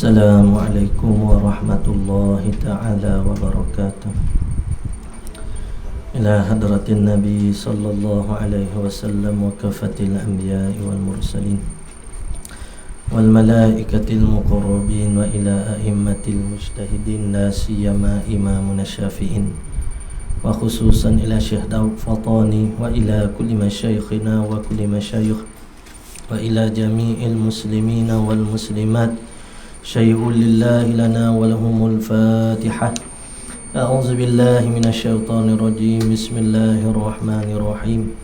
Assalamualaikum warahmatullahi ta'ala wabarakatuh. Ila hadratin Nabi sallallahu alaihi wasallam wa kafatil anbiya'i wal mursalin wal malaikatil muqarrabin wa ila a'immatil mujtahidin la siyama imamuna syafi'in wa khususan ila Syekh Daud Fatani wa ila kulli masyayikhina wa kulli masyayikh wa ila jami'il muslimina wal muslimat. Syai'un lillahi lana wa lahumul fatihah. A'udzu billahi minasyaitonir rajim. Bismillahirrahmanirrahim.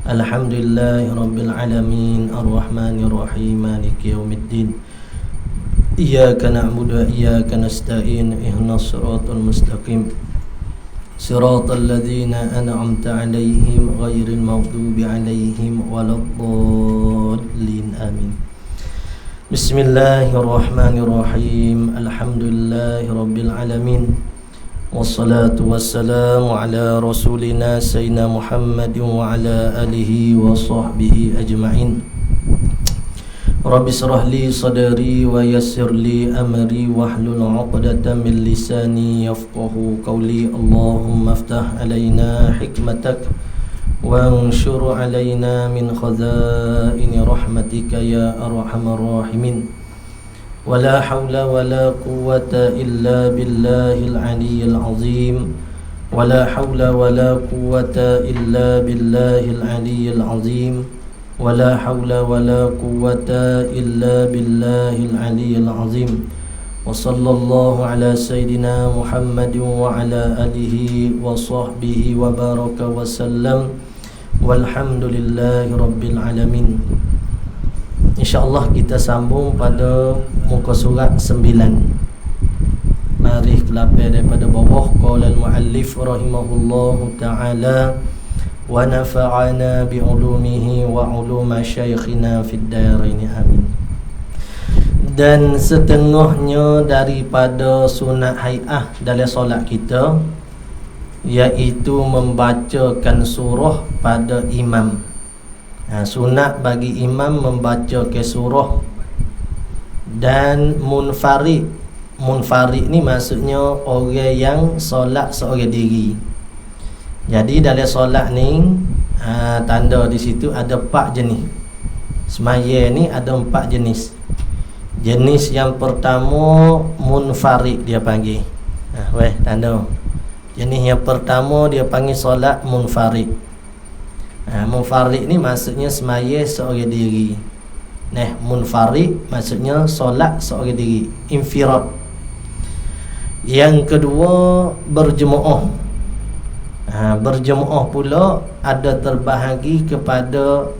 Alhamdulillahi rabbil alamin arrahmanir rahim maliki yaumiddin. Iyyaka na'budu wa iyyaka nasta'in ihdinas siratal mustaqim. Siratal ladzina an'amta 'alaihim ghairil maghdubi 'alaihim waladdallin. Amin. Bismillahirrahmanirrahim. Alhamdulillahi rabbil alamin. Wassalatu wassalamu ala rasulina sayyidina Muhammadin wa ala alihi wa sahbihi ajma'in. Rabbi shrah li sadri wa yassir li amri wahlul 'uqdatam min lisani yafqahu qawli. Allahumma iftah alaina hikmatak وانشر علينا من خزائن رحمتك يا أرحم الراحمين. ولا حول ولا قوة إلا بالله العلي العظيم. ولا حول ولا قوة إلا بالله العلي العظيم. ولا حول ولا قوة إلا بالله العلي العظيم. وصلى الله على سيدنا محمد وعلى آله وصحبه وبارك وسلم. Walhamdulillahi rabbil alamin. InsyaAllah kita sambung pada muka surat 9. Mari kelapar daripada bawah. Qala al-muallif rahimahullahu ta'ala wa nafa'ana bi'ulumihi wa uluma syaikhina fid darain amin. Dan setengahnya daripada sunat hai'ah dalam solat kita, iaitu membacakan surah pada imam. Sunat bagi imam membaca ke surah. Dan munfarid. Munfarid ni maksudnya orang yang solat seorang diri. Jadi dalam solat ni tanda di situ ada 4 jenis. Semaya ni ada 4 jenis. Jenis yang pertama munfarid dia panggil. Tanda. Jenis yang pertama dia panggil solat munfarid. Munfarid ni maksudnya semaya seorang diri. Munfarid maksudnya solat seorang diri, infirad. Yang kedua berjemaah. Berjemaah pula ada terbahagi kepada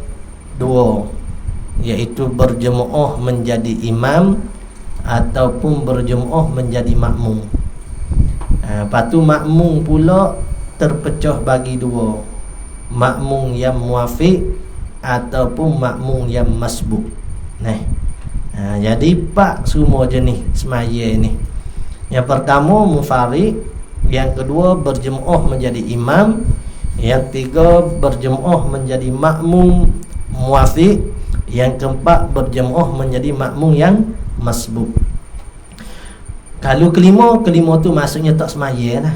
2, iaitu berjemaah menjadi imam ataupun berjemaah menjadi makmum. Lepas tu makmum pula terpecah bagi 2. Makmum yang muafiq ataupun makmum yang masbuk. Jadi 4 semua jenis semaya ni. Yang pertama munfarid, yang kedua berjemaah menjadi imam, yang ketiga berjemaah menjadi makmum muafiq, yang keempat berjemaah menjadi makmum yang masbuk. Kalau kelima tu maksudnya tak semaya lah.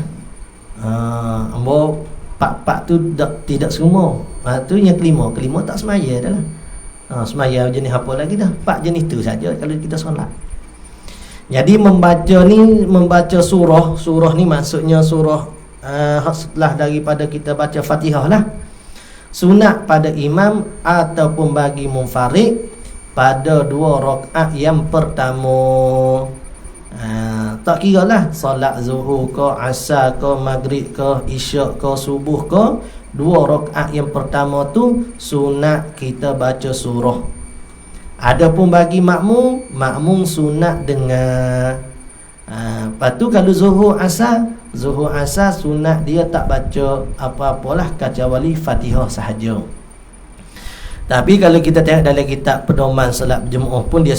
Pak tu tidak semua. Tu yang kelima tak semaya dah lah. Semaya jenis apa lagi dah? 4 jenis tu saja kalau kita solat. Jadi membaca surah ni maksudnya surah setelah daripada kita baca Fatihah lah. Sunat pada imam ataupun bagi munfarid pada 2 rakaat yang pertama. Tak kira lah solat zuhur ke, asar ke, maghrib ke, isyak ke, subuh ke, 2 rakaat yang pertama tu sunat kita baca surah. Adapun bagi makmum sunat dengar. Lepas tu kalau zuhur asar sunat dia tak baca apa-apalah kecuali Fatihah sahaja. Tapi kalau kita tengok dalam kitab pedoman solat berjemaah pun dia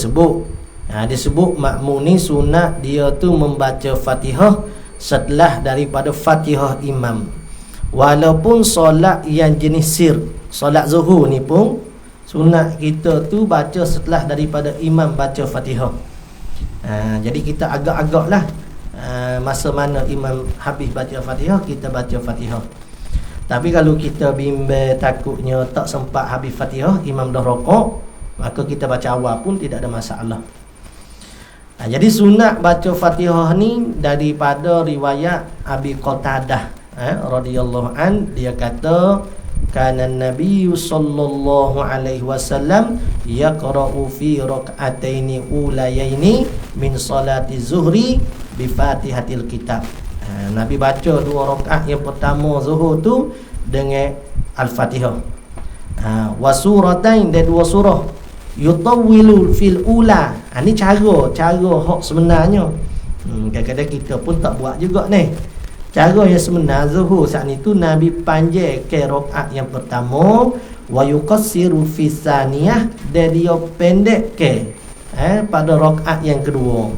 sebut makmum ni sunat dia tu membaca Fatihah setelah daripada Fatihah imam. Walaupun solat yang jenis sir, solat zuhur ni pun sunat kita tu baca setelah daripada imam baca Fatihah. Jadi kita agak-agak lah, masa mana imam habis baca Fatihah, kita baca Fatihah. Tapi kalau kita bimbang takutnya tak sempat habis Fatihah, imam dah rokok, maka kita baca awal pun tidak ada masalah. Jadi sunat baca Fatihah ni daripada riwayat Abi Qatadah radhiyallahu an, dia kata kana Nabi sallallahu alaihi wasallam yaqra'u fi rak'ataini ulayaini min salati zuhri bi Fatihatil Kitab. Nabi baca 2 rakaat yang pertama zuhur tu dengan Al-Fatihah. Wa suratain, dan 2 surah yutawwilu fil ula. Ni cara hak sebenarnya. Kadang-kadang kita pun tak buat juga ni. Cara yang sebenar zuhur saat ni tu Nabi panjang ke rakaat yang pertama, wa yuqassiru fi saniyah, dan dia pendek ke pada rakaat yang kedua.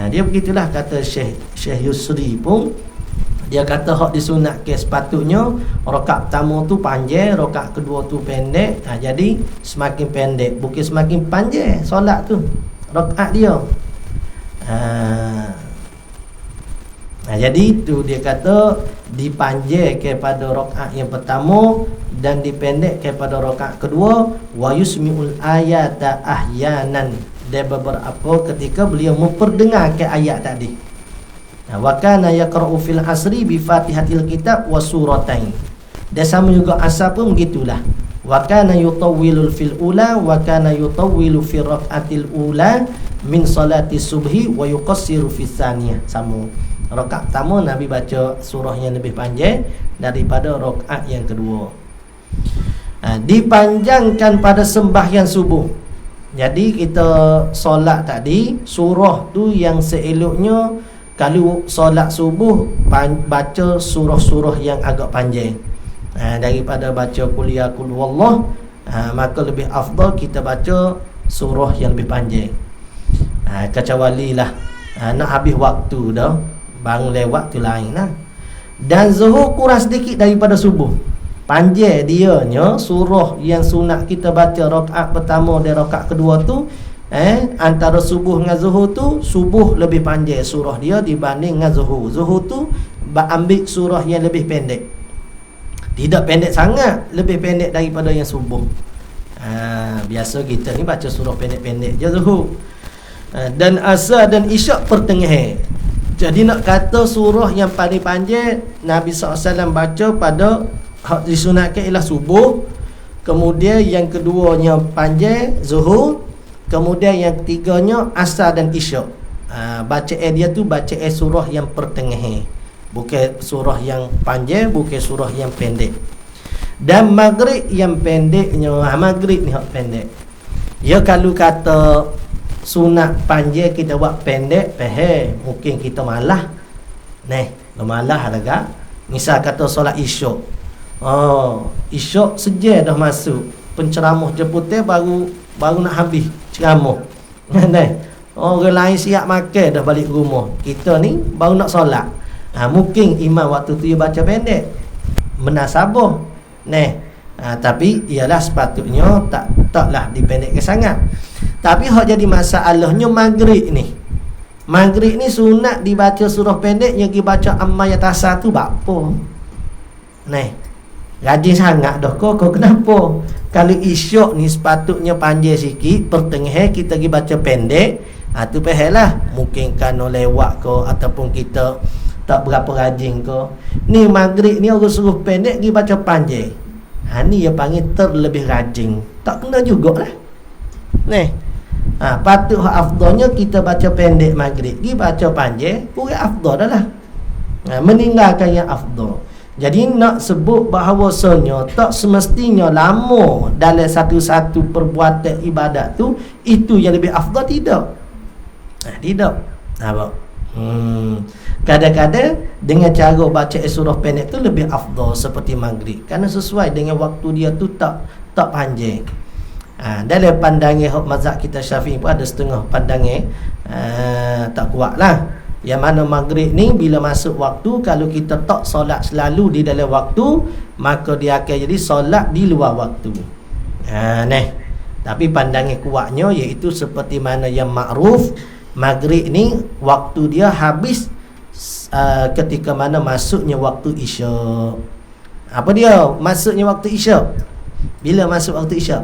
Dia begitulah kata Syekh Yusri pun. Dia kata hak disunat ke sepatutnya rakaat pertama tu panjang, rakaat kedua tu pendek. Jadi semakin pendek, bukan semakin panjang solat tu, rakaat dia. Jadi tu dia kata dipanjang kepada rakaat yang pertama dan dipendek kepada rakaat kedua. Wa yusmi'ul ayata ahyanan, dan beberapa ketika beliau memperdengarkan ayat tadi. Wa kana yaqra'u fil asri bi Fatihatil Kitab wa suratain. Dan sama juga asar pun begitulah. Wa kana yutawwilu fil ula wa kana yutawwilu fi rak'atil ula min salati subhi wa yuqassiru fi tsaniyah. Sama. Rakaat pertama Nabi baca surah yang lebih panjang daripada rakaat yang kedua. Dipanjangkan pada sembahyang subuh. Jadi kita solat tadi, surah tu yang seeloknya kalau solat subuh baca surah-surah yang agak panjang. Daripada baca qul ya qul wallah, maka lebih afdal kita baca surah yang lebih panjang. Kecuali lah nak habis waktu dah, baru lewat tu lain lah. Dan zuhur kurang sedikit daripada subuh. Panjang dianya surah yang sunat kita baca rakaat pertama dan rakaat kedua tu, antara subuh dengan zuhur tu, subuh lebih panjang surah dia dibanding dengan zuhur. Zuhur tu ambil surah yang lebih pendek. Tidak pendek sangat, lebih pendek daripada yang subuh. Biasa kita ni baca surah pendek-pendek je zuhur. Dan asar dan isyak pertengahan. Jadi nak kata surah yang paling panjang Nabi SAW baca pada hak disunatkan ialah subuh, kemudian yang keduanya panjang zuhur, kemudian yang ketiganya asar dan isyak. Bacaan dia tu bacaan surah yang pertengahan, bukan surah yang panjang, bukan surah yang pendek. Dan maghrib yang pendeknya, maghrib ni hak pendek. Ya kalau kata sunat panjang kita buat pendek, mungkin kita malah. Malah agak. Misal kata solat isyak. Isyak sejam dah masuk, penceramah jemputan baru nak habis ceramah. Orang lain siap makan dah balik rumah. Kita ni baru nak solat. Mungkin imam waktu tu dia baca pendek, menasabah. Tapi ialah sepatutnya taklah dipendekkan sangat. Tapi hak jadi masalahnya maghrib ni. Maghrib ni sunat dibaca surah pendek, yang dibaca amma yatasa tu apa? Rajin sangat dah kau kenapa? Kalau isyak ni sepatutnya panjang sikit, pertengahan kita pergi baca pendek, tu pahalah. Mungkin kerana lewat ke, ataupun kita tak berapa rajin ke. Ni maghrib ni orang suruh pendek pergi baca panjang. Ni yang panggil terlebih rajin. Tak kena jugalah. Patut hak afdalnya kita baca pendek maghrib, pergi baca panjang, kurang afdal dah lah. Meninggalkan yang afdal. Jadi nak sebut bahawasanya tak semestinya lama dalam satu-satu perbuatan ibadat tu itu yang lebih afdal, tidak. Tidak. Nampak? Kadang-kadang dengan cara baca surah pendek tu lebih afdal seperti maghrib, kerana sesuai dengan waktu dia tu tak panjang. Dalam pandangan mazhab kita Syafi'i pun ada setengah pandangan tak kuat lah. Yang mana maghrib ni bila masuk waktu, kalau kita tak solat selalu di dalam waktu, maka dia akan jadi solat di luar waktu. Tapi pandangan kuatnya iaitu seperti mana yang makruf Maghrib ni waktu dia habis ketika mana masuknya waktu isyak. Apa dia masuknya waktu isyak? Bila masuk waktu isyak?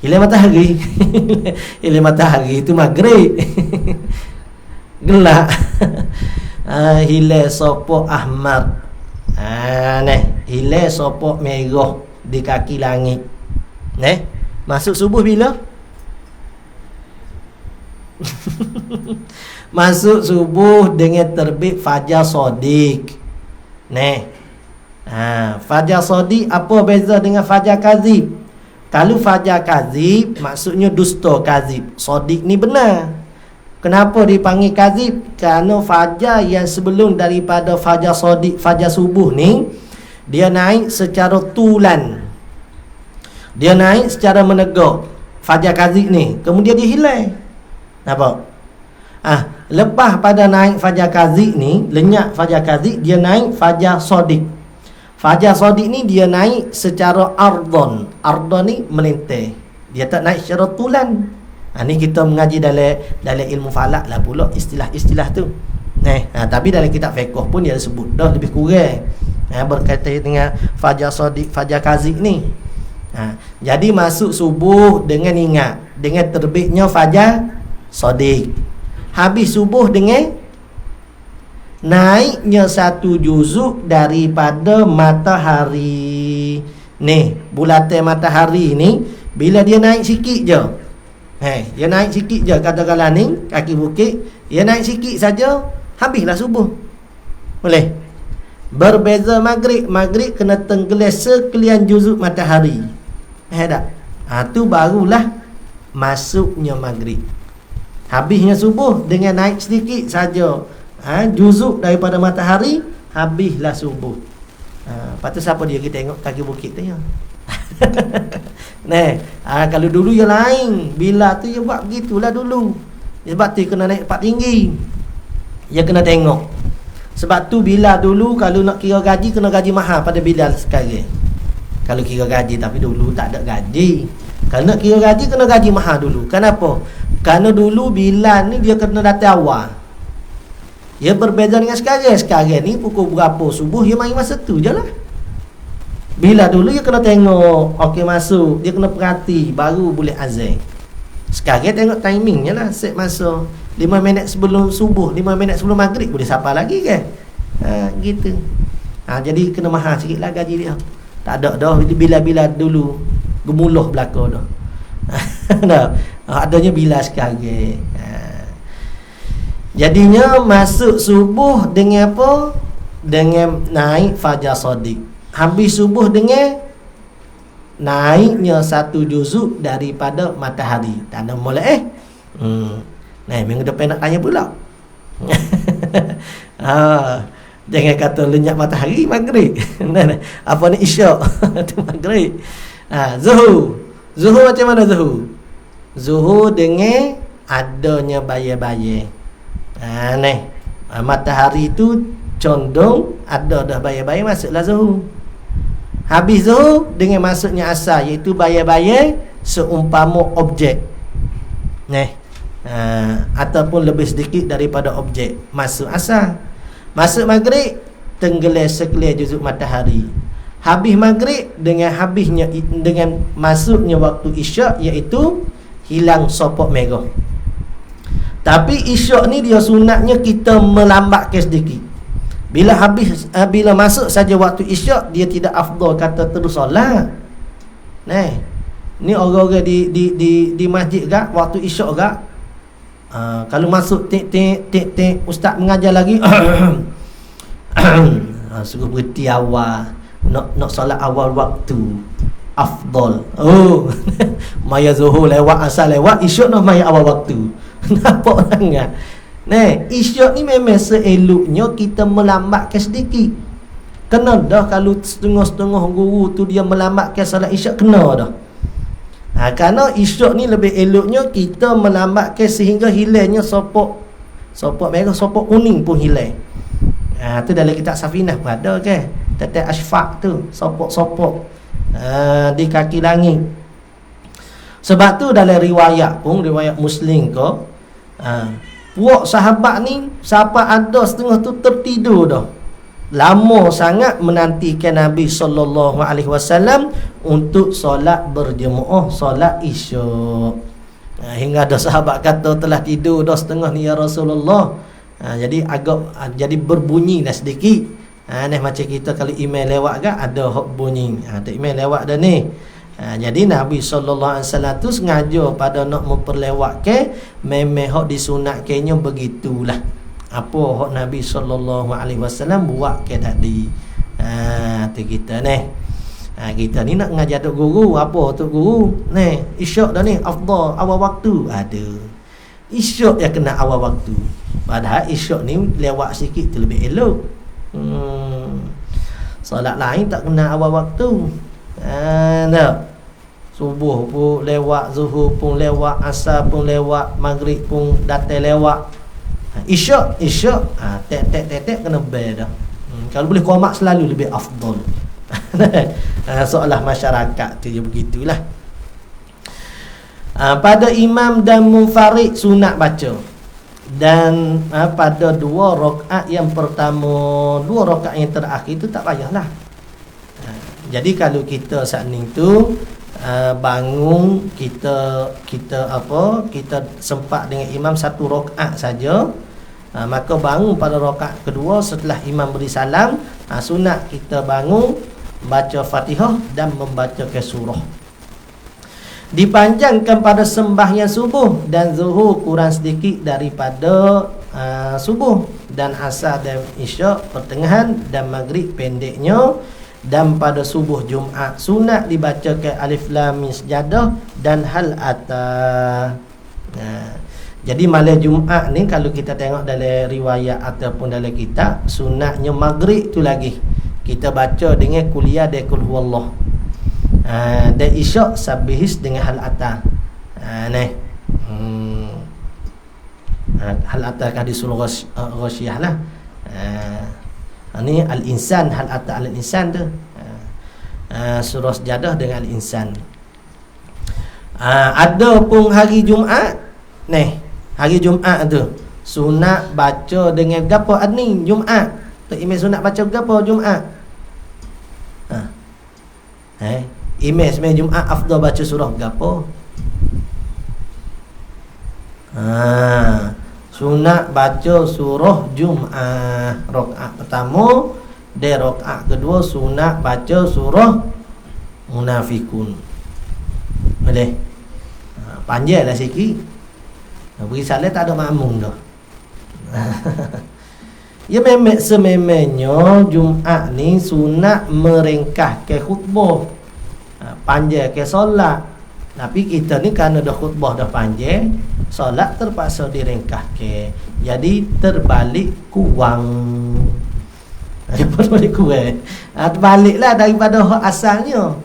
Hilal matahari. Hilal matahari itu maghrib. Gelap. Hilal sopok ahmar. Hilal sopok merah di kaki langit. Masuk subuh bila? Masuk subuh dengan terbit fajar sodik. Fajar sodik apa beza dengan fajar kazib? Kalau fajar kazib maksudnya dusta kazib. Sodik ni benar. Kenapa dipanggil kazib? Kerana fajar yang sebelum daripada fajar sodik, fajar subuh ni, dia naik secara tulan, dia naik secara menegak. Fajar kazib ni kemudian dia hilang. Nampak? Lepas pada naik fajar kazib ni, lenyap fajar kazib, dia naik fajar sodik. Fajar sodik ni dia naik secara ardon. Ardon ni melintas. Dia tak naik secara tulan. Ni kita mengaji dalam ilmu falak lah pula istilah-istilah tu. Tapi dalam kitab fiqh pun dia sebut dah lebih kurang berkaitan dengan fajar sodik, fajar kazib ni. Jadi masuk subuh dengan ingat, dengan terbitnya fajar sodik. Habis subuh dengan naiknya satu juzuk daripada matahari. Bulatan matahari ni bila dia naik sikit je, dia naik sikit je, katakanlah ni kaki bukit, dia naik sikit saja, habislah subuh. Boleh? Berbeza maghrib. Maghrib kena tenggelam sekalian juzuk matahari. Tak? Tu barulah masuknya maghrib. Habisnya subuh dengan naik sedikit saja, juzuk daripada matahari, habislah subuh. Lepas tu siapa dia kita tengok kaki bukit tu ya. Kalau dulu yang lain, bila tu dia buat begitulah dulu. Sebab tu kena naik tempat tinggi, dia kena tengok. Sebab tu bila dulu kalau nak kira gaji, kena gaji mahal pada Bilal sekarang. Kalau kira gaji, tapi dulu tak ada gaji. Kalau nak kira gaji, kena gaji mahal dulu. Kenapa? Kerana dulu Bilal ni dia kena datang awal. Dia berbeza dengan sekarang. Sekarang ni pukul berapa subuh, dia main masa tu je lah. Bila dulu dia kena tengok, okey masuk, dia kena perhati, baru boleh azan. Sekarang tengok timingnya lah, set masa 5 minit sebelum subuh, 5 minit sebelum maghrib, boleh siapa lagi kan? Gitu. Jadi kena mahal sikit lah gaji dia. Tak ada dah bila-bila dulu gemuluh belakang dah. Adanya bila sekarang. Jadinya masuk subuh dengan apa? Dengan naik fajar sodik. Habis subuh dengan naiknya satu juzuk daripada matahari. Tak ada mulai minggu depan nak tanya pula. Jangan kata lenyap matahari maghrib. Apa ni isyak? Itu maghrib. Zuhur macam mana zuhur? Zuhur dengan adanya bayar-bayar. Matahari tu condong ada dah bayar-bayar, masuklah zuhur. Habis zuhur dengan masuknya asar, iaitu bayar-bayar seumpama objek. Ataupun lebih sedikit daripada objek, masuk asar. Masuk maghrib, tenggelam sekalian juzuk matahari. Habis maghrib dengan masuknya waktu isyak, iaitu hilang sopok merah. Tapi isyak ni dia sunatnya kita melambatkan sedikit. Bila masuk saja waktu isyak, dia tidak afdal kata terus solat. Ni orang-orang di masjid gak waktu isyak gak, kalau masuk tik ustaz mengajar lagi suruh berhenti awal, nak solat awal waktu afdal. Maya zuhur lewat, asar lewat, isyak nak maya awal waktu. Nampak sangat. Isyak ni memang seeloknya kita melambatkan sedikit. Kena dah kalau setengah-setengah guru tu dia melambatkan salat isyak, kena dah. Kerana isyak ni lebih eloknya kita melambatkan sehingga hilangnya sopok merah, sopok kuning pun hilang. Tu dalam kitab Safinah pun ada kan, Tata Asfaq tu, sopok-sopok di kaki langit. Sebab tu dalam riwayat pun, riwayat Muslim ke, puak sahabat ni siapa ada setengah tu tertidur dah, lama sangat menantikan Nabi SAW untuk solat berjemaah, solat isyak. Hingga ada sahabat kata telah tidur dah setengah ni ya Rasulullah. Jadi jadi berbunyi dah sedikit. Ni macam kita kalau email lewat kan ada hok bunyi. Tak email lewat dah ni. Jadi Nabi SAW tu sengaja pada nak memperlewatkan memang hok disunatkannya begitulah. Apa hak Nabi SAW buat ke tadi. Tu kita ni. Kita ni nak ngajar tok guru. Apa tok guru? Ni, isyak dah ni afdal awal waktu. Ada. Isyak yang kena awal waktu. Padahal isyak ni lewat sikit tu lebih elok. Solat lain tak kena awal waktu. Tak. Subuh pun lewat, zuhur pun lewat, asar pun lewat, maghrib pun datang lewat. Isyak tek kena bel dah. Kalau boleh qomat selalu lebih afdal. Soalah masyarakat tu je begitulah. Pada imam dan munfarid sunat baca. Dan pada 2 rakaat yang pertama, 2 rakaat yang terakhir tu tak payahlah. Jadi kalau kita saat ni tu bangun, kita sempat dengan imam 1 rakaat saja, maka bangun pada rakaat kedua setelah imam beri salam, sunat kita bangun, baca Fatihah dan membaca ke surah. Dipanjangkan pada sembahyang subuh dan zuhur kurang sedikit daripada subuh, dan asar dan isyak pertengahan, dan maghrib pendeknya. Dan pada subuh Jumaat sunat dibacakan Alif Lam Mim Sajadah dan Hal Ata. Jadi malam Jumaat ni kalau kita tengok dalam riwayat ataupun dalam kitab, sunatnya maghrib tu lagi kita baca dengan kuliah de kul huwallah. Dan isyak sabihis dengan Hal Ata. Hal Ata kan di surah Ghasyiyah lah. Ini Al-Insan, Hal Ata Al-Insan tu. Surah Sajadah dengan Al-Insan. Ada pun hari Jumaat. Hari Jumaat tu sunat baca dengan gapo ni Jumaat. Tok imam sunat baca gapo Jumaat? Imam sembahyang Jumaat afdal baca surah gapo? Sunat baca surah Jumaat rakaat pertama, dan rakaat kedua sunat baca surah Munafikun. Boleh? Panjanglah sikit. Beri salat tak ada makmum dah. Ya memang sememangnya Jumaat ni sunat meringkaskan khutbah, panjang ke solat. Tapi kita ni kerana dah khutbah dah panjang, solat terpaksa diringkaskan. Jadi terbalik kurang. Terbalik kurang. Terbaliklah daripada asalnya.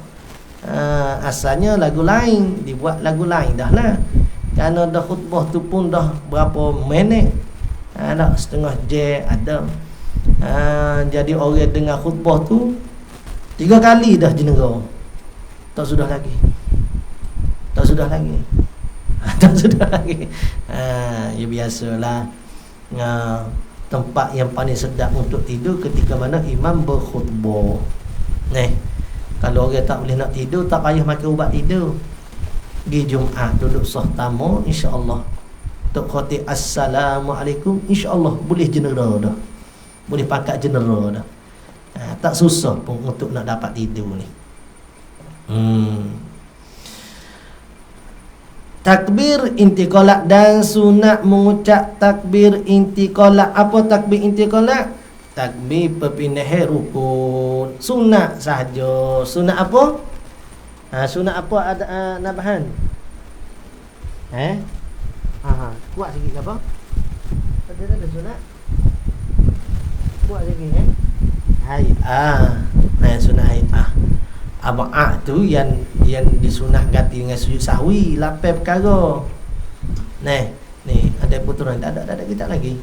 Asalnya lagu lain, dibuat lagu lain dah lah. Kerana dah khutbah tu pun dah berapa minit, dah setengah jam ada. Jadi orang dengar khutbah tu 3 kali dah jenera. Tak sudah lagi. Tak sudah lagi. Ya biasalah. Tempat yang paling sedap untuk tidur ketika mana imam berkhutbah. Kalau orang tak boleh nak tidur, tak payah makan ubat tidur. Di Jumaat duduk sah tamu, insya-Allah tok khatib assalamualaikum, insya-Allah boleh jenera dah. Boleh pangkat jenera dah. Tak susah pun untuk nak dapat tidur ni. Takbir intiqalat dan sunat mengucap takbir intiqalat. Apa takbir intiqalat? Takbir perpindahan rukun. Sunat sahaja. Sunat apa? Sunat apa ada nabahan? Kuat sikit ke apa? Ada sunat? Kuat sikit Hay'ah. Sunat hay'ah. Aba'ah tu yang disunat ganti dengan sujud sahwi, 8 perkara. Ni ada puturan tak ada kitab lagi.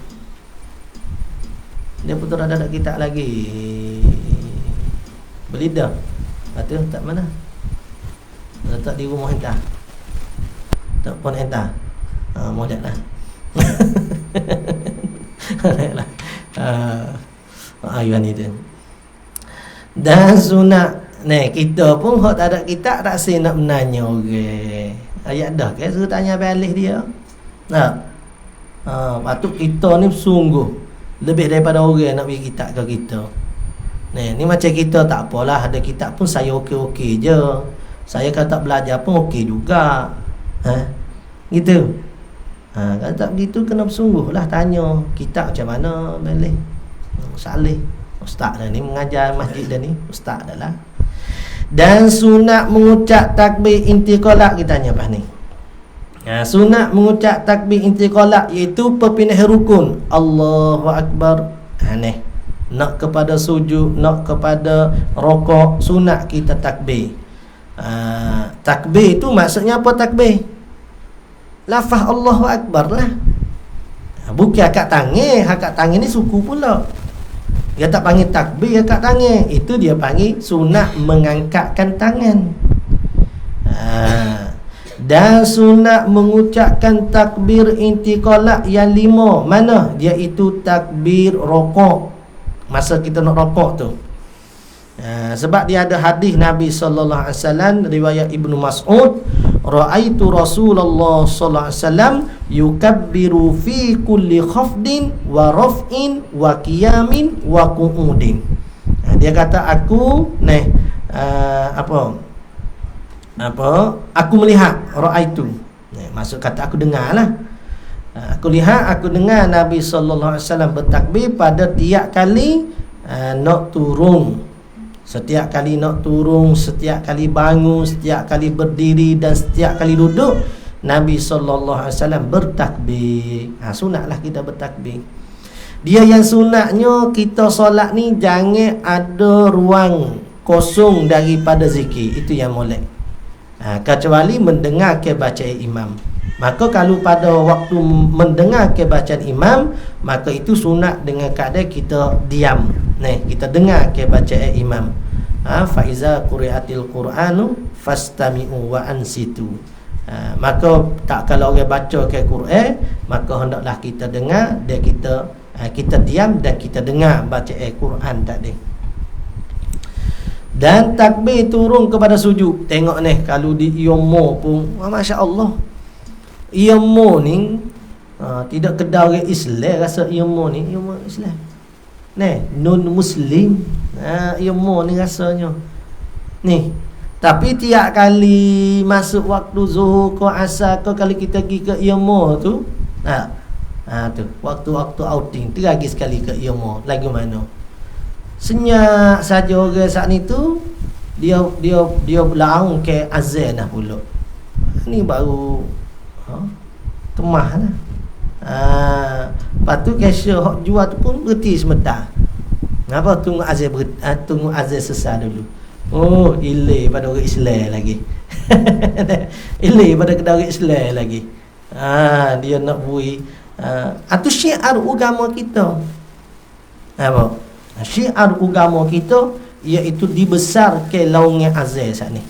Dia puturan ada kitab lagi. Beli dah. Lepas tu tak mana? Letak di rumah entah. tak pun entah. Molek lah. Lah. Ayuan itu. Dan sunat ni kita pun hak tak ada kitab tak say nak menanya orang. Ayat dah ke suruh tanya balik dia. Nah. Patut kita ni sungguh lebih daripada orang nak bagi kitab ke kita. Ni macam kita tak apalah, ada kitab pun saya okey-okey je. Saya kalau tak belajar pun okey juga. Gitu. Kalau tak begitu kena bersungguhlah tanya kitab macam mana balik. Salih. Ustaz dah ni mengajar masjid dah ni, ustaz dah lah. Dan sunat mengucap takbir intiqalah kita tanya apa ni. Sunat mengucap takbir intiqalah iaitu perpindahan rukun. Allahu akbar. Nak kepada sujud, nak kepada rokok, sunat kita takbir. Takbir itu maksudnya apa takbir? Lafaz Allahu akbar lah. Bukan akad tangan. Akad tangan ni suku pula. Dia tak panggil takbir akad tangan. Itu dia panggil sunat mengangkatkan tangan. Dan sunat mengucapkan takbir intiqalah yang 5. Mana? Iaitu takbir rokok. Masa kita nak rokok tu. Sebab dia ada hadis Nabi sallallahu alaihi wasallam riwayat Ibnu Mas'ud, ra'aitu Rasulullah sallallahu alaihi wasallam yukabbiru fi kulli khafdin wa raf'in wa qiyamin wa qu'udin. Dia kata aku aku melihat ra'aitu. Maksud kata aku dengarlah. Aku dengar Nabi sallallahu alaihi wasallam bertakbir pada tiap kali nak turun. Setiap kali nak turun, setiap kali bangun, setiap kali berdiri dan setiap kali duduk, Nabi sallallahu alaihi wasallam bertakbir. Sunatlah kita bertakbir. Dia yang sunatnya kita solat ni jangan ada ruang kosong daripada zikir. Itu yang molek. Kecuali mendengar ke bacaan imam. Maka kalau pada waktu mendengar ke bacaan imam, maka itu sunat dengan keadaan kita diam. Kita dengar ke bacaan imam. Fa iza quri'atil qur'anu fastami'u wa ansitu. Maka tak kalau orang baca ke Quran, maka hendaklah kita dengar dan kita diam dan kita dengar bacaan Quran tadi. Dan takbir turun kepada sujud. Tengok ni kalau di Iomo pun masya-Allah. Iomo ni tidak kedar orang Islam rasa Iomo ni Iomo Islam. Non muslim. Iomo ni rasanya. Tapi tiap kali masuk waktu zuhur ke asar ke kalau kita pergi ke Iomo tu, tu waktu-waktu outing tu lagi sekali ke Iomo. Lagu mana? Senyap saja orang saat ni tu dia laung ke azan dah pula. Ni baru kemah lah. Lepas tu cashier hok jual tu pun berhenti sebentar. Kenapa? Tunggu azan selesai dulu. Oh, ilai pada orang Islam lagi. Ilai pada kedai orang Islam lagi. Dia nak bui. Itu syiar agama kita. Apa? Syiar agama kita iaitu dibesar ke laungan azan saat ni.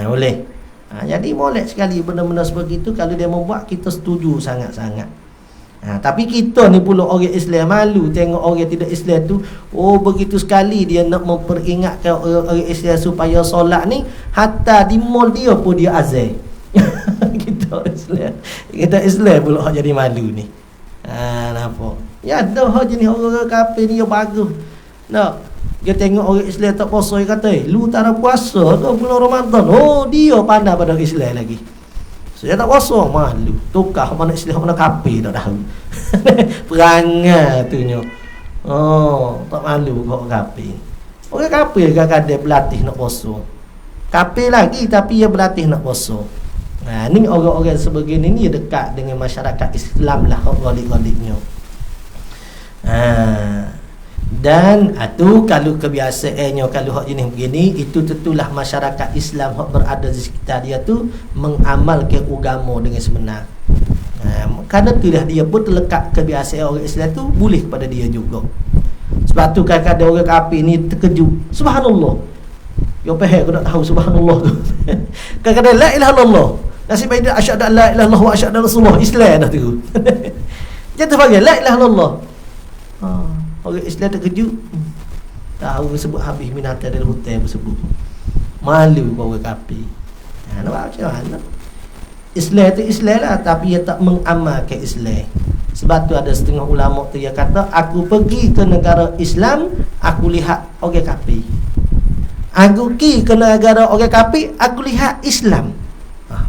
Boleh. Jadi boleh sekali benda-benda seperti itu. Kalau dia membuat, kita setuju sangat-sangat. Tapi kita ni pula orang Islam malu tengok orang tidak Islam tu. Begitu sekali dia nak memperingatkan orang Islam supaya solat ni, hatta di mall dia pun dia azan. Kita Islam pula jadi malu ni. Nampak? Ya dah jenis orang kafir ni yang bagus. Dia tengok orang Islam tak puasa, dia kata, lu tak ada puasa tu bulan Ramadan. Dia pandai pada orang Islam lagi. Saya tak puasa, malu. Tukar mana Islam mana kafir tak tahu. Perangai tu nyo. Tak malu kau kafir. Orang kafir kadang-kadang berlatih nak puasa. Kafir lagi tapi dia berlatih nak puasa. Ni orang-orang sebegini ni dekat dengan masyarakat Islam lah galik-galiknya. Dan tu kalau kebiasaannya kalau hak jenis begini, itu tentulah masyarakat Islam hak berada di sekitar dia tu mengamalkan agama dengan sebenar. Kerana itulah dia pun terlekat kebiasaan orang Islam tu boleh kepada dia juga. Sebab tu kadang-kadang orang kafir ni terkejut. Subhanallah. Yo pahal aku tak tahu subhanallah tu. Kadang-kadang la ilaha illallah. Nasib baik dia asyhadu an la ilaha illallah wa asyhadu anna rasulullah, Islam dah tu. Jangan panggil la ilaha illallah. Orang Islam terkejut. Tahu sebut habis minat dari hotel bersebut. Malu kau orang kafir. Nampak macam mana? Islam tu Islam lah, tapi dia tak mengamalkan Islam. Sebab tu ada setengah ulama tu yang kata, aku pergi ke negara Islam, aku lihat orang kafir. Aku pergi ke negara orang kafir, aku lihat Islam.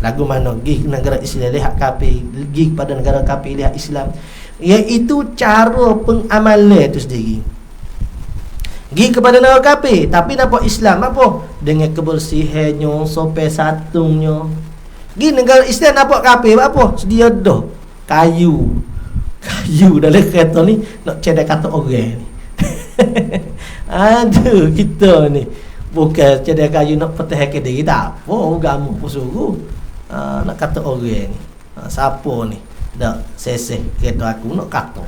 Lagu mana? Pergi ke negara Islam lihat kafir, pergi kepada negara kafir lihat Islam. Iaitu cara pengamalan itu sendiri. Pergi kepada negara kafir tapi nampak Islam apa? Dengan kebersihannya, sopan santunnya. Pergi negara Islam nampak kafir apa? Sedia dah kayu dalam kereta ni nak cedek kata orang ni. Aduh, kita ni bukan cedek kayu nak pertahankan diri, tak apa agama pun suruh. Nak kata orang ni, siapa ni dak seseh kereta aku nak kata.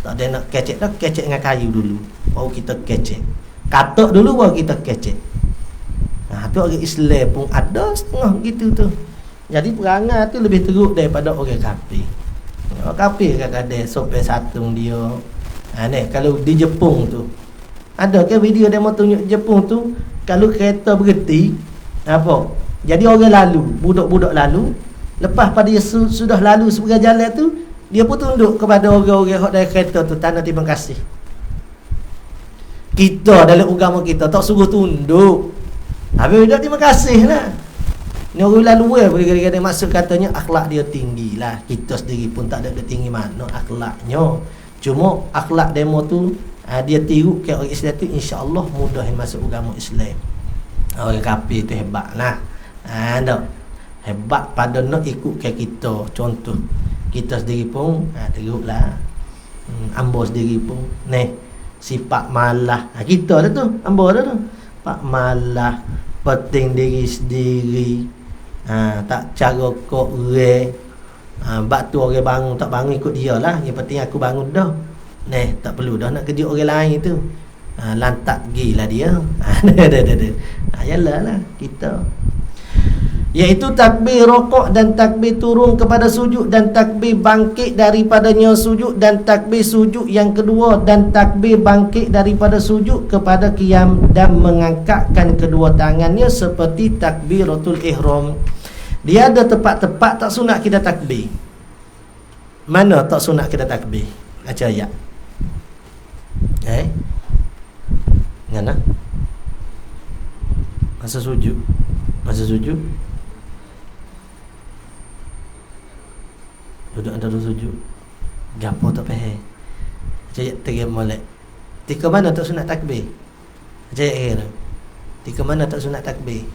Tak ada nak kecek dah, kecek dengan kayu dulu baru kita kecek. Katok dulu baru kita kecek. Tu orang Islam pun ada setengah gitu tu. Jadi perangai tu lebih teruk daripada orang kafir. Orang kafir kadang-kadang sopan santun dia. Ni kalau di Jepun tu, ada ke video demo tunjuk Jepun tu, kalau kereta berhenti apa? Jadi orang lalu, budak-budak lalu, lepas pada dia sudah lalu sebagai jalan tu, dia pun tunduk kepada orang-orang hok dari kereta tu, tanda terima kasih. Kita dalam agama kita tak suruh tunduk. Habis dia terima kasih lah. Ni orang lalu kadang-kadang maksud katanya akhlak dia tinggi lah. Kita sendiri pun tak ada tinggi mana akhlaknya. Cuma akhlak demo tu dia tiru ke orang Islam tu, insya-Allah mudah masuk agama Islam. Orang kafir tu hebat lah. Hebat pada nak ikut ke kita. Contoh kita sendiri pun teruklah. Ambo sendiri pun sifat malah. Kita dah tu, ambo dah tu. Pak malah, penting diri sendiri. Tak cara kok bak tu orang bangun tak bangun ikut dia lah. Yang penting aku bangun dah. Tak perlu dah nak kejut orang lain tu. Lantak gilah dia. Yalah lah kita. Iaitu takbir rokok dan takbir turun kepada sujud dan takbir bangkit daripadanya sujud dan takbir sujud yang kedua dan takbir bangkit daripada sujud kepada qiyam dan mengangkatkan kedua tangannya seperti takbiratul ihram. Dia ada tempat-tempat tak sunat kita takbir. Mana tak sunat kita takbir? Baca ayat. Mana? Masa sujud. Duduk antara sujud. Gapo tak faham. Ayat terima molek. Tika mana tak sunat takbir? Ayat akhir. Tika mana tak sunat takbir?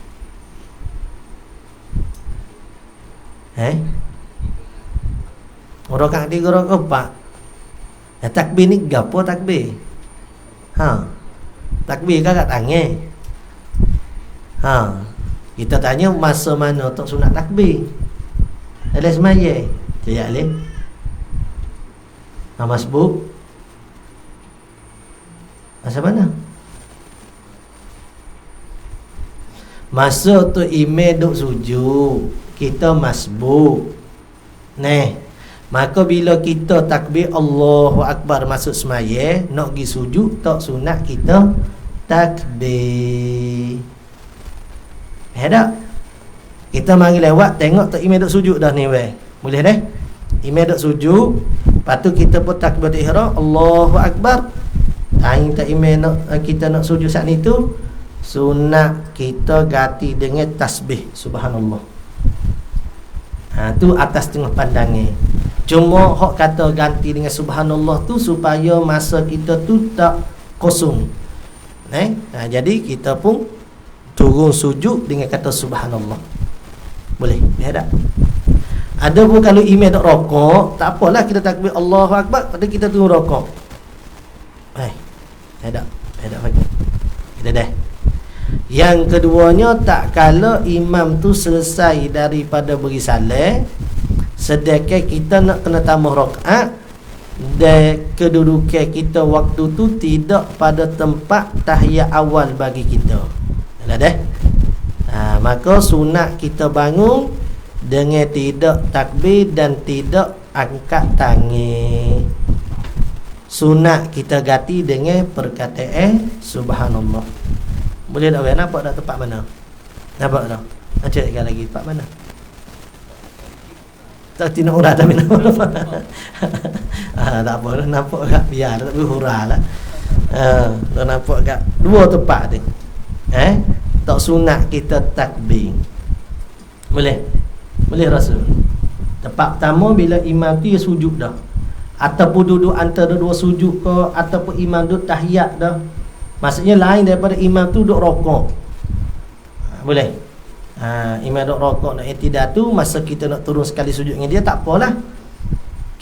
Rakaat 3 rakaat 4. Takbir ni gapo takbir? Takbir kan kat tangan. Kita tanya masa mana tak sunat takbir? Dalam semaya. Caya alih. Masbuk. Masa mana? Masa tu imam duk sujud, kita masbuk. Maka bila kita takbir Allahu Akbar masuk semaya, nak pergi sujud tak sunat kita takbir. Tak? Kita mari lewat tengok tak imam duk sujud dah ni weh. Boleh dah? Imam duk sujud, lepas tu kita pun takbir ihram Allahu Akbar. Tak imam nak kita nak sujud saat ni tu, sunat kita ganti dengan tasbih subhanallah. Tu atas tengah pandangan. Cuma hok kata ganti dengan subhanallah tu supaya masa kita tu tak kosong. Jadi kita pun turun sujud dengan kata subhanallah. Boleh? Ya tak? Ada pun kalau imam tak rokok, tak apalah kita takbir Allahu Akbar, pada kita turun rokok. Ya tak? Kita dah. Yang keduanya, tak kala imam tu selesai daripada beri salam, sedangkan kita nak kena tambah rakaat, dan kedudukan kita waktu tu tidak pada tempat tahiyat awal bagi kita. Dah. Maka sunat kita bangun dengan tidak takbir dan tidak angkat tangan. Sunat kita ganti dengan perkataan subhanallah. Boleh tak nampak tak tempat mana? Nampak tak? Nak cakap lagi tempat mana? Tak tina urah tapi nampak. Tak apa dah, nampak kat biar tak berhurah lah. Tak nampak kat dua tempat ni. Tak sunat kita takbir. Boleh? Boleh rasa. Tempat pertama bila imam tu dia sujud dah, ataupun duduk antara dua sujud ke, ataupun imam duduk tahiyat dah. Maksudnya lain daripada imam tu duduk rokok. Boleh? Imam duduk rokok nak i'tidal tu, masa kita nak turun sekali sujud dengan dia, tak apalah,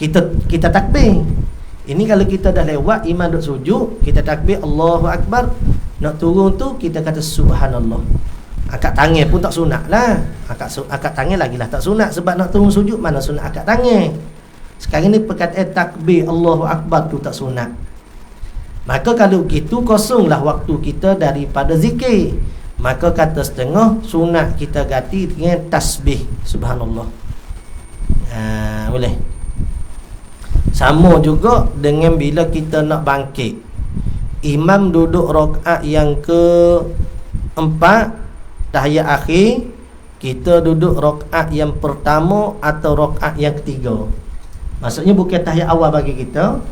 kita takbir. Ini kalau kita dah lewat imam duduk sujud, kita takbir Allahu Akbar. Nak turun tu kita kata subhanallah. Angkat tangan pun tak sunat lah. Angkat tangan lagi lah tak sunat. Sebab nak turun sujud mana sunat angkat tangan. Sekarang ni perkataan takbir Allahu Akbar tu tak sunat. Maka kalau gitu kosonglah waktu kita daripada zikir. Maka kata setengah sunat kita ganti dengan tasbih subhanallah. Boleh. Sama juga dengan bila kita nak bangkit. Imam duduk rakaat yang ke-4 tahiyat akhir, kita duduk rakaat yang pertama atau rakaat yang ketiga. Maksudnya bukan tahiyat awal bagi kita.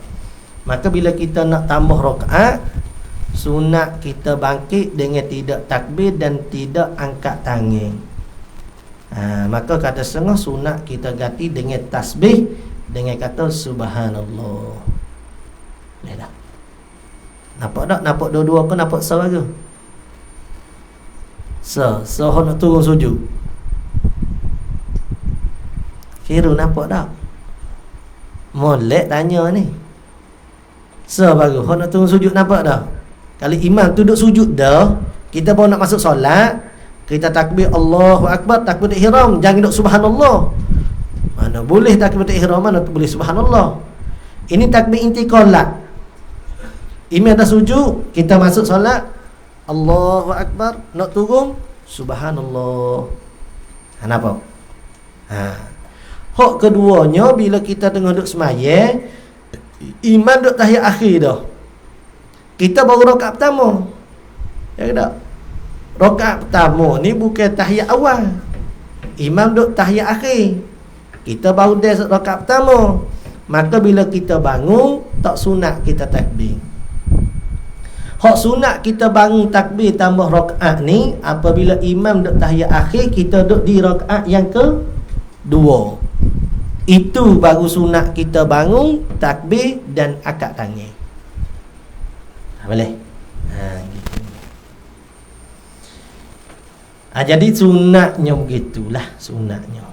Maka bila kita nak tambah rakaat, sunat kita bangkit dengan tidak takbir dan tidak angkat tangan. Maka kata setengah sunat kita ganti dengan tasbih, dengan kata subhanallah. Boleh tak? Nampak tak? Nampak dua-dua ke nampak sah ke? Sah nak turun sujud. Kira nampak tak? Molek tanya ni. Sah bagus. Hak nak turun sujud nampak tak? Kalau imam tu duduk sujud dah, kita baru nak masuk solat, kita takbir Allahu Akbar, takbir ihram, jangan duduk subhanallah. Mana boleh takbir ihram, mana tu boleh subhanallah. Ini takbir intiqalat. Imam dah sujud, kita masuk solat Allahu Akbar, nak turun subhanallah. Nampak? Hak keduanya bila kita tengah duduk sembahyang, imam duduk tahiyat akhir dah, kita baru rakaat pertama. Ya tak? Rakaat pertama ni bukan tahiyat awal. Imam duduk tahiyat akhir, kita baru dah rakaat pertama. Maka bila kita bangun, tak sunat kita takbir. Hak sunat kita bangun takbir tambah rakaat ni apabila imam duduk tahiyat akhir, kita duduk di rakaat yang ke-2. Itu baru sunat kita bangun takbir dan angkat tangan. Boleh? Gitu. Jadi sunatnya begitulah sunatnya.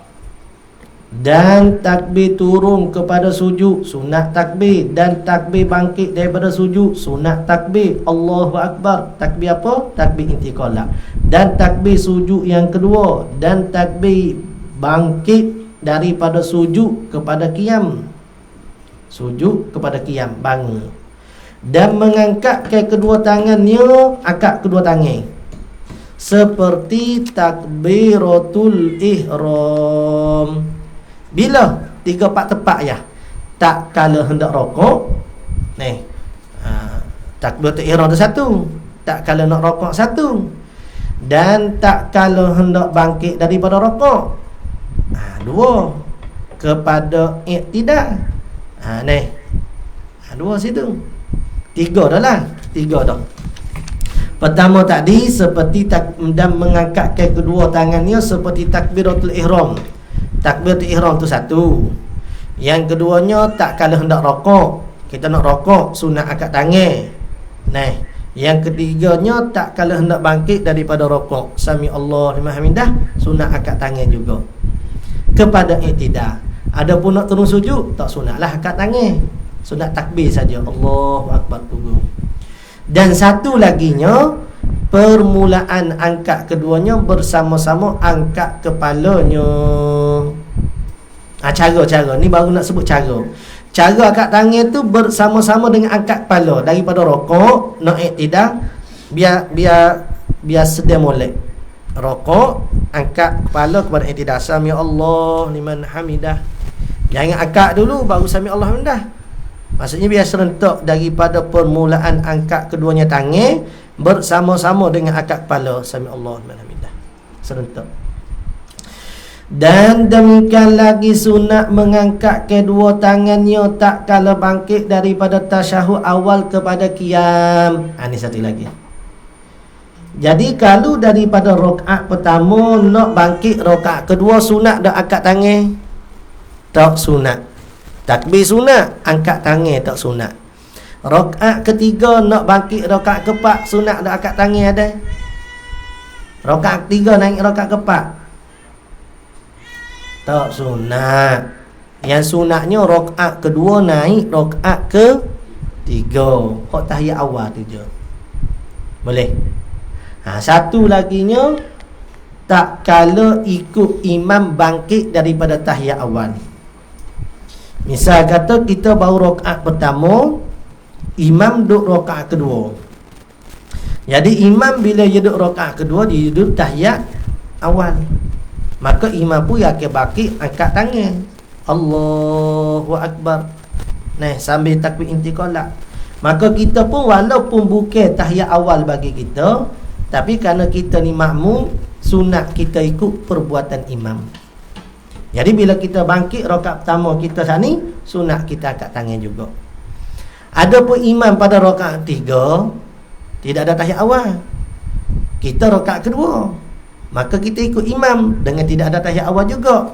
Dan takbir turun kepada sujud, sunat takbir. Dan takbir bangkit daripada sujud, sunat takbir Allahu Akbar. Takbir apa? Takbir intiqalah. Dan takbir sujud yang kedua, dan takbir bangkit daripada sujud kepada qiyam. Sujud kepada qiyam, bangun. Dan mengangkatkan kedua tangannya, angkat kedua tangan, seperti takbiratul ihram. Bila 3-4 tepat ya. Tak kala hendak rokok ni, takbiratul ihram tu satu, tak kala nak rokok satu, dan tak kala hendak bangkit daripada rokok dua, kepada i'tidal ni dua situ. 3 dah lah, 3 dah. Pertama tadi seperti dan mengangkatkan kedua tangannya seperti takbiratul ihram. Takbiratul ihram tu satu. Yang keduanya tak kala hendak rokok. Kita nak rokok, sunat angkat tangan. Nah, yang ketiganya tak kala hendak bangkit daripada rokok, sami Allah liman hamidah, sunat angkat tangan juga. Kepada i'tidal. Adapun nak turun sujud, tak sunatlah angkat tangan. Sunat takbir saja, Allahu Akbar turun. Dan satu laginya, permulaan angkat keduanya bersama-sama angkat kepalanya. Cara-cara ni baru nak sebut cara. Cara angkat tangan tu bersama-sama dengan angkat kepala daripada rokok nak i'tidal, biar sedia molek. Rokok angkat kepala kepada i'tidal. Sami Allah liman hamidah. Jangan angkat dulu baru sami Allah liman hamidah. Maksudnya biar serentak daripada permulaan angkat keduanya tangan bersama-sama dengan angkat kepala sami Allah liman hamidah. Serentak. Dan demikian lagi sunat mengangkat kedua tangannya tak kala bangkit daripada tasyahud awal kepada qiyam. Ini satu lagi. Jadi kalau daripada rakaat pertama nak bangkit rakaat kedua sunat dah angkat tangan? Tak sunat. Takbir sunat, angkat tangan tak sunat. Rakaat ketiga nak bangkit rakaat keempat sunat dah angkat tangan ada? Rakaat ketiga naik rakaat keempat tak sunat. Yang sunatnya rakaat kedua naik rakaat ketiga. Hak tahiyat awal tu je. Boleh. Satu laginya tak kala ikut imam bangkit daripada tahiyat awal. Misal kata kita baru rakaat pertama, imam duduk rakaat kedua. Jadi imam bila dia duduk rakaat kedua, dia duduk tahiyat awal. Maka imam pun akan bangkit angkat tangan. Allahu Akbar. Nah, sambil takbir intiqalah. Maka kita pun walaupun bukan tahiyat awal bagi kita, tapi kerana kita ni makmum, sunat kita ikut perbuatan imam. Jadi bila kita bangkit rakaat pertama kita sani, sunat kita angkat tangan juga. Adapun imam pada rakaat 3 tidak ada tahiyat awal. Kita rakaat kedua. Maka kita ikut imam dengan tidak ada tahiyat awal juga.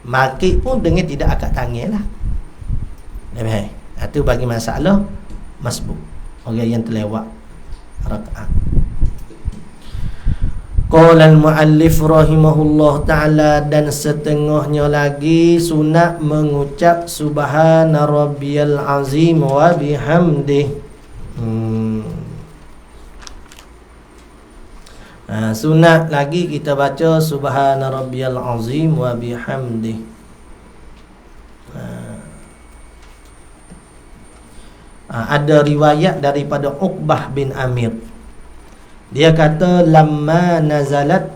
Bangkit pun dengan tidak angkat tangan lah. Baik. Itu bagi masalah masbuk, orang yang terlewat rakaat. Qala al-muallif rahimahullah ta'ala, dan setengahnya lagi sunat mengucap subhana rabbiyal azim wa bihamdih. Sunat lagi kita baca subhana rabbiyal azim wa bihamdih. Ada riwayat daripada Uqbah bin Amir. Dia kata lamma nazalat,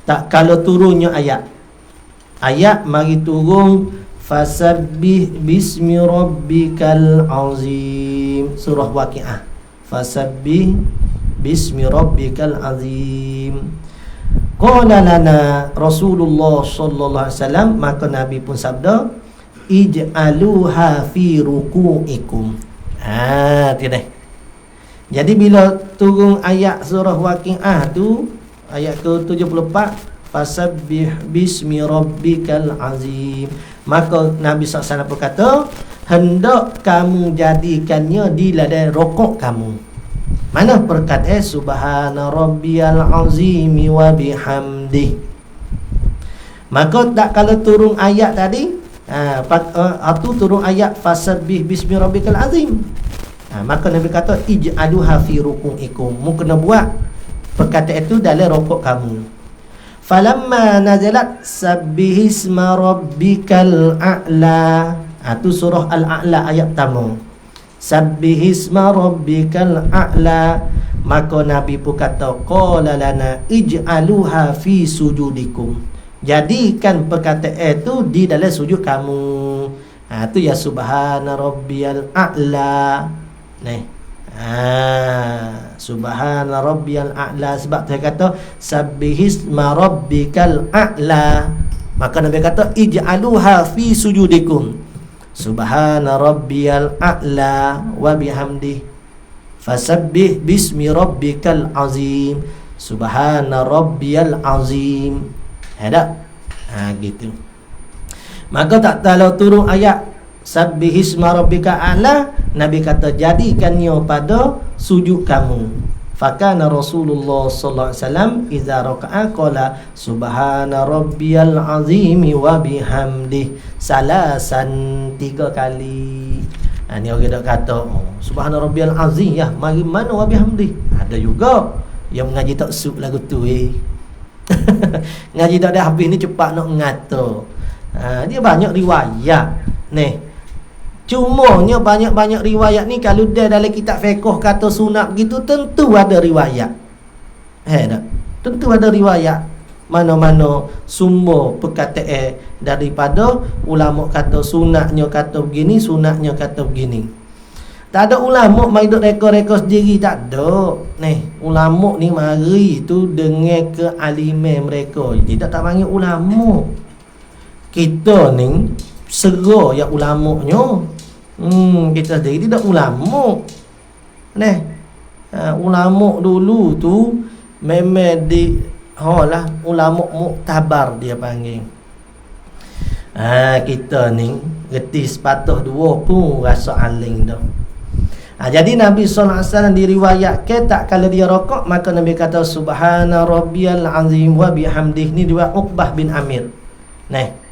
tak kalau turunnya ayat mari turun fasabbih bismi rabbikal azim, surah Waqiah. Fasabbih bismi rabbikal azim. Qala lana Rasulullah sallallahu alaihi wasallam, maka Nabi pun sabda, ij'aluha fi ruku'ikum. Tidak. Jadi bila turun ayat surah Waqiah tu, ayat ke-74, fasabbih bismi rabbikal azim, maka Nabi SAW berkata, hendak kamu jadikannya di ladai rokok kamu. Mana perkataan subhana rabbiyal azimi wa bihamdih. Maka tak kalau turun ayat tadi, tu turun ayat fasabbih bismi rabbikal azim, maka Nabi kata ij'aluha fi ruku'ikum, mu kena buat perkataan itu dalam rokok kamu. Falamma nazalat sabbihisma rabbikal a'la, itu surah Al-A'la ayat pertama. Sabbihisma rabbikal a'la, maka Nabi pun kata qala lana ij'aluha fi sujudikum, jadikan perkataan itu di dalam sujud kamu. Itu ya subhana rabbiyal a'la. Subhana rabbiyal a'la, sebab dia kata sabbihisma rabbikal a'la, maka Nabi kata ij'aluha fi sujudikum, subhana rabbiyal a'la wa bihamdi, fasabbih bismi rabbikal azim, subhana rabbiyal azim. Ada gitu. Maka tak tahu turun ayat sabbihisma rabbika a'la, Nabi kata jadikannya pada sujud kamu. Fakana Rasulullah sallallahu alaihi wasallam idza raka'a qala subhana rabbiyal azimi wa bihamdih salasan, 3 kali. Ni orang dak kata subhana rabbiyal azim, ya mari mana wa bihamdih. Ada juga yang mengaji tak sub lagu tu ngaji tak dah habis ni cepat nak ngata. Dia banyak riwayat ni. Cumanya banyak-banyak riwayat ni kalau dia dalam kitab fiqh kata sunat begitu, tentu ada riwayat. Tak? Tentu ada riwayat mana-mana sumber perkataan daripada ulama kata sunatnya kata begini, sunatnya kata begini. Tak ada ulama mai duk reka-reka sendiri, tak ada. Ulama ni mari tu dengan kealiman mereka. Tidak tak panggil ulama. Kita ni sera ya ulamanya. Kita sendiri tidak ulama. Ulama dulu tu memang ulama muktabar dia panggil. Kita ni reti sepatah dua pun rasa aling dah. Jadi Nabi SAW diriwayatkan tak kala dia rokok, maka Nabi kata subhana rabbiyal azim wa bihamdih. Ni dua Uqbah bin Amir.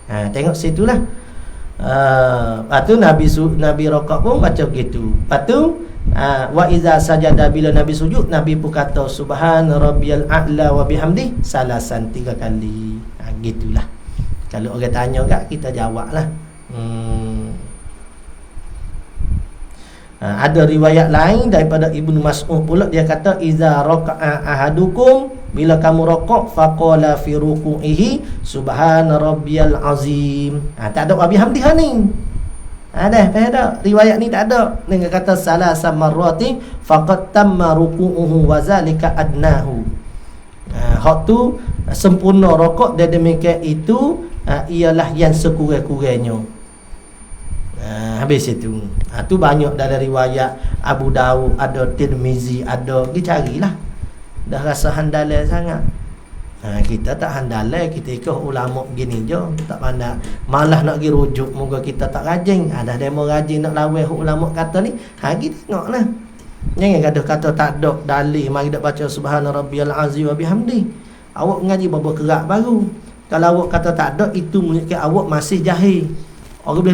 Tengok situlah. Lepas tu Nabi rokok pun baca begitu. Lepas tu wa iza sajada, bila Nabi sujud, Nabi pun kata subhana rabbiyal a'la wa bihamdih salasan, 3 kali. Gitulah. Kalau orang tanya kat, kita jawab lah. Ada riwayat lain daripada Ibnu Mas'ud pula, dia kata iza raka'a ahadukum, bila kamu rokok faqala fi ruku'ihi subhana rabbiyal azim. Tak ada wa bihamdih ni. Ada riwayat ni tak ada. Dengan kata salasa marrati faqad tamma ruku'uhu wa zalika adnahu. Hak tu sempurna rokok, dan demikian itu ialah yang sekurang-kurangnya. Habis itu. Tu banyak dari riwayat Abu Dawud, ada Tirmizi, ada. Pergi carilah. Dah rasa handalai sangat. Kita tak handalai, kita ikut ulama begini je, tak pandai. Malah nak pergi rujuk, moga kita tak rajin. Dah demo rajin nak lawan ulama kata ni. Pergi tengoklah. Jangan gaduh kata tak ada dalil, mari dak baca subhana rabbiyal azim wa bihamdi. Awak ngaji bapa kerak baru. Kalau awak kata tak ada, itu menunjukkan awak masih jahil. Orang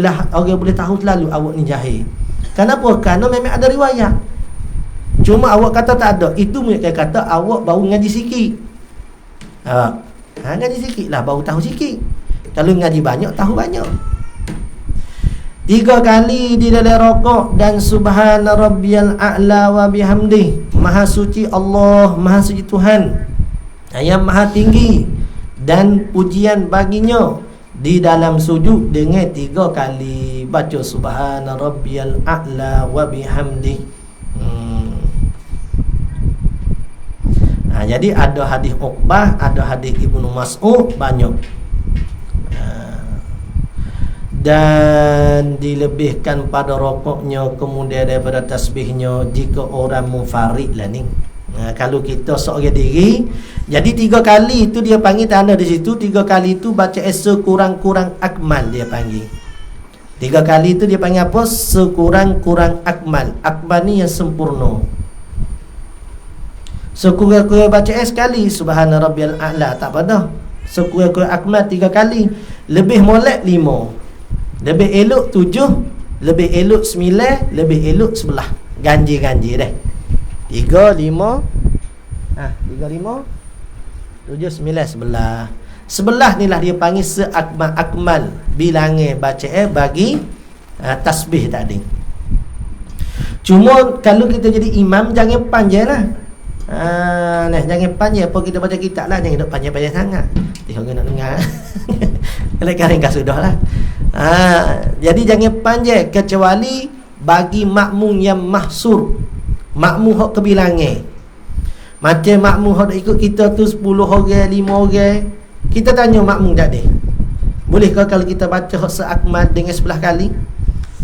boleh tahu selalu awak ni jahil. Kenapa? Kerana memang ada riwayat. Cuma awak kata tak ada, itu menunjukkan kata awak baru ngaji sikit. Ngaji sikit lah, baru tahu sikit. Kalau ngaji banyak, tahu banyak. 3 kali di dalam rokok, dan subhana rabbiyal a'la wa bihamdih. Maha suci Allah, maha suci Tuhan yang maha tinggi, dan pujian baginya di dalam sujud, dengan 3 kali baca subhana rabbiyal a'la wa bihamdih. Jadi ada hadis Uqbah, ada hadis Ibnu Mas'ud, banyak. Dan dilebihkan pada rokoknya, kemudian daripada tasbihnya, jika orang munfarid lah ni. Kalau kita seorang diri, jadi 3 kali itu dia panggil tanda di situ. 3 kali itu baca sekurang-kurang akmal, dia panggil. 3 kali itu dia panggil apa? Sekurang-kurang akmal. Akmal ni yang sempurna. Sekurang-kurang baca sekali subhana rabbiyal a'la, tak apa dah. Sekurang-kurang akmal 3 kali. Lebih molek 5, lebih elok 7, lebih elok 9, lebih elok 11. Ganji-ganji dah. 3, 5 3, 5 7, 9, 11. 11 ni lah dia panggil seakmal bilangan baca bagi tasbih tadi. Cuma kalau kita jadi imam, jangan panjang lah. Jangan panjang. Apa kita baca kitab lah, jangan duk panjang-panjang sangat. Tengok nak dengar. Ringkas sudah lah. Jadi jangan panjang, kecuali bagi makmum yang mahsur, makmum hak kebilangan. Macam makmum hak ikut kita tu 10 orang, 5 orang, kita tanya makmum tak deh, bolehkah kalau kita baca hak seakmal dengan 11 kali?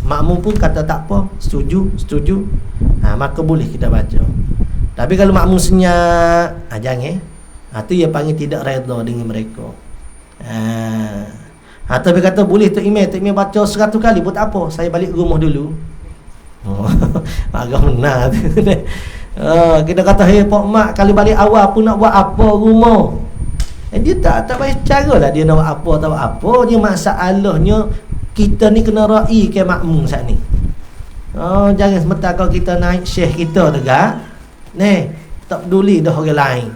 Makmum pun kata tak apa, setuju. Maka boleh kita baca. Tapi kalau makmum senyap, jangan. Tu dia panggil tidak redha dengan mereka. Tapi kata boleh Tok Imam baca 100 kali pun tak apa, saya balik rumah dulu. Agak benar. Kita kata, hey Pak Mak, kalau balik awal pun nak buat apa rumah? Dia tak baik cara lah dia nak buat apa, tak buat apa. Dia masalahnya kita ni kena ra'i ke makmum saat ni. Jangan sementara kalau kita naik syekh kita tegak, tak peduli dah orang lain.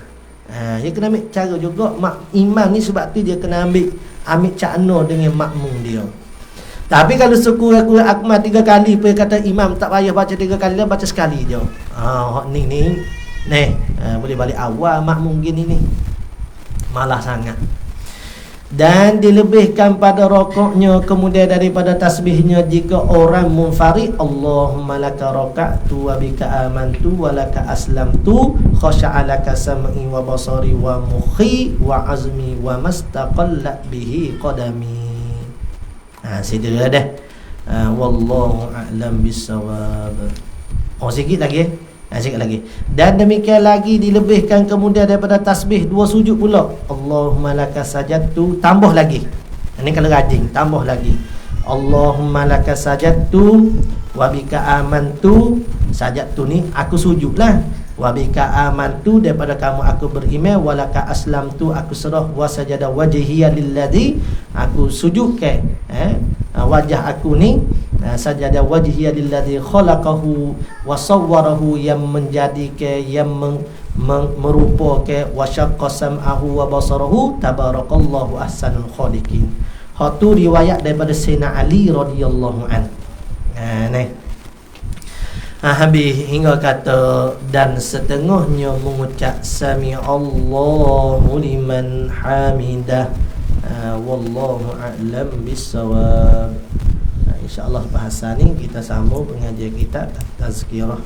Dia kena ambil cara juga. Imam ni sebab tu dia kena ambil cakna dengan makmum dia. Tapi kalau sekurang-kurang akmal 3 kali, dia kata imam tak payah baca 3 kali lah, baca sekali je. Ni Boleh balik awal makmum gini ni. Malah sangat. Dan dilebihkan pada rokoknya, kemudian daripada tasbihnya jika orang munfarid, Allahumma laka raka'tu wa bika amantu wa laka aslamtu khasha'alaka sam'i wa basari wa mukhi wa azmi wa mastaqallat bihi qadami. Sederhana dah. Wallahu a'lam bissawab. Sikit lagi sikit lagi. Dan demikian lagi dilebihkan kemudian daripada tasbih 2 sujud pula. Allahumma laka sajadtu, tambah lagi. Ini kalau rajin tambah lagi. Allahumma laka sajadtu wa bika amantu. Sajadtu ni aku sujudlah. Wa bika amantu, daripada kamu aku beriman. Wa laka aslamtu, aku serah. Wa sajada wajhiya lilladzi, aku sujud ke wajah aku ni, sajada wajhiya lilladzi khalaqahu wa sawwarahu, yang menjadi ke, yang merupa ke, wa syaqqa sam'ahu wa basarahu tabarakallahu ahsanul khaliqin. Hatu riwayat daripada Sayyidina Ali radhiyallahu an. Habis hingga kata dan setengahnya mengucap sami Allahu liman hamidah. Wallahu a'lam bissawab. InsyaAllah bahasan ni kita sambung pengajian kita Tazkirah.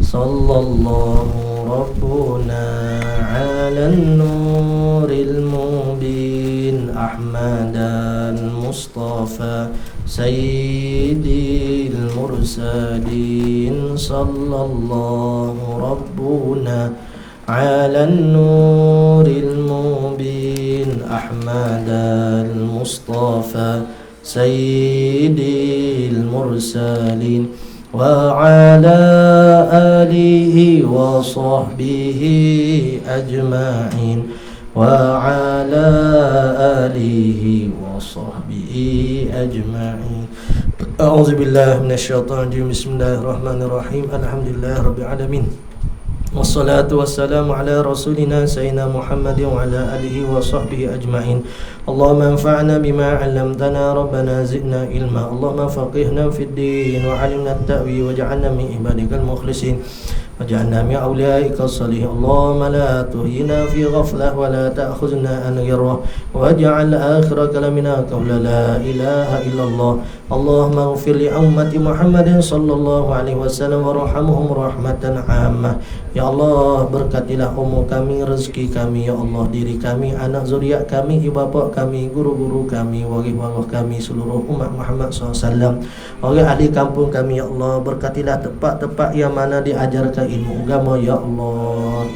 Sallallahu Rabbuna ala nuril mubin Ahmadan Mustafa Sayyidil mursalin. Sallallahu Rabbuna ala nuril mubin Ahmadan Mustafa Sayyidil mursalin wa ala alihi wa sahbihi ajma'in wa ala alihi wa sahbihi ajma'in. A'udzu billahi minasyaitonir rajim. Bismillahirrahmanirrahim. Alhamdulillahi rabbil alamin. Wassalatu wassalamu ala rasulina sayyidina Muhammadin wa ala alihi wa sahbihi ajma'in. Allahumma anfa'na bima 'allamtana rabbana zidna ilma. Allahumma faqihna fid din wa 'allimna at-ta'wil waj'alna min ibadikal mukhlisin waj'alna min awliyaika as-salihin. Allahumma la tuhyina fi ghaflah wa la ta'khudhna an ghirrah waj'al akhira kalamina qawla la ilaha illallah. Allahumma ighfir li ummati Muhammadin sallallahu alaihi wasallam warhamhum rahmatan 'ammah. Ya Allah, berkatilah umur kami, rezeki kami, ya Allah, diri kami, anak zuriat kami, ibu bapa kami, guru-guru kami, waris-waris kami, seluruh umat Muhammad SAW, orang ahli kampung kami, ya Allah. Berkatilah tempat-tempat yang mana diajarkan ilmu agama, ya Allah.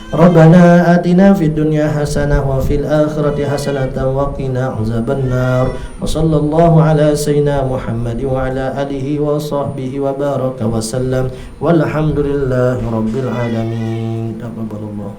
Rabbana atina fid dunya hasanah wa fil akhirati hasanatan wa qina azabannar. Wa sallallahu ala sayyidina Muhammad wa ala alihi wa sahbihi wa baraka wa sallam. Walhamdulillahi rabbil alamin. Taqabbalallahu.